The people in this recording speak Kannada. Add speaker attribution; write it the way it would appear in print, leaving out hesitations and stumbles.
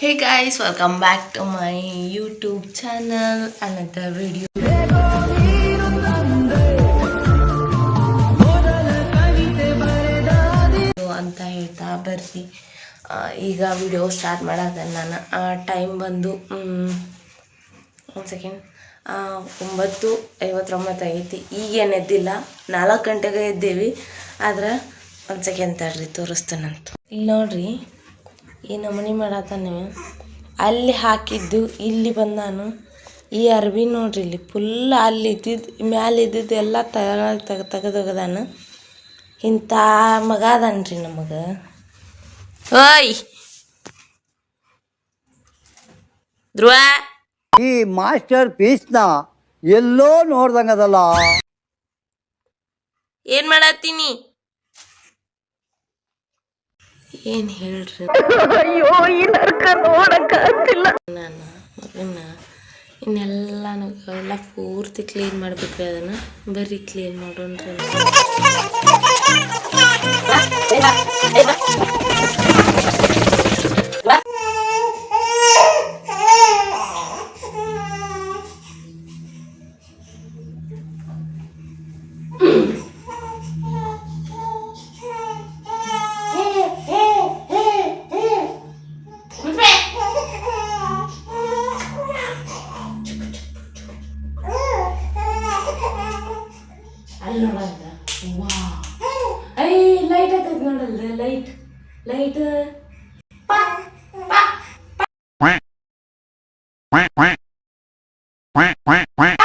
Speaker 1: Hey guys, welcome back to my YouTube channel. Another video ಅಂತ ಹೇಳ್ತಾ ಬರ್ರಿ. ಈಗ ವಿಡಿಯೋ ಸ್ಟಾರ್ಟ್ ಮಾಡೋದ ನಾನು. ಟೈಮ್ ಬಂದು ಒಂದು ಸೆಕೆಂಡ್ 9:59 ಆಗೈತಿ. ಈಗೇನು ಎದ್ದಿಲ್ಲ, 4 ಗಂಟೆಗೆ ಎದ್ದೇವಿ. ಆದ್ರೆ ಒಂದು ಸೆಕೆಂಡ್ ತಡ್ರಿ, ತೋರಿಸ್ತೇನಂತ. ಇಲ್ಲಿ ನೋಡ್ರಿ, ಈ ನಮೂನಿ ಮಾಡತ್ತಾನೆ. ಅಲ್ಲಿ ಹಾಕಿದ್ದು ಇಲ್ಲಿ ಬಂದು ನಾನು ಈ ಅರ್ಬಿ ನೋಡ್ರಿ, ಇಲ್ಲಿ ಫುಲ್ ಅಲ್ಲಿ ಇದ್ದಿದ್ದು ಮ್ಯಾಲೆ ಇದ್ದಿದ್ದು ಎಲ್ಲ ತೆಗೆದೋಗದಾನ. ಇಂಥ ಮಗ ಅದನ್ರಿ ನಮಗೆ. ಓಯ್ ಧ್ರುವ,
Speaker 2: ಈ ಮಾಸ್ಟರ್ ಪೀಸ್ನ ಎಲ್ಲೋ ನೋಡ್ದಂಗದಲ್ಲ.
Speaker 1: ಏನ್ ಮಾಡತ್ತೀನಿ? ಏನ್ ಹೇಳ್ರಿ,
Speaker 3: ಅಯ್ಯೋ ಈ ನರ್ಕ ನೋಡಕ್ಕಾಗ್ತಿಲ್ಲ.
Speaker 1: ನಾನು ಮಗನ ಎಲ್ಲ ಪೂರ್ತಿ ಕ್ಲೀನ್ ಮಾಡ್ಬೇಕ್ರಿ. ಅದನ್ನ ಬರ್ರಿ ಕ್ಲೀನ್ ಮಾಡೋಣ್ರಿ. ಅಲ್ಲಿ ನೋಡಲ್ಲ, ವಾ ಐ ಲೈಟ್ ಆಗ್ತದೆ ನೋಡಲ್ಲ, light light
Speaker 4: quack quack quack quack quack quack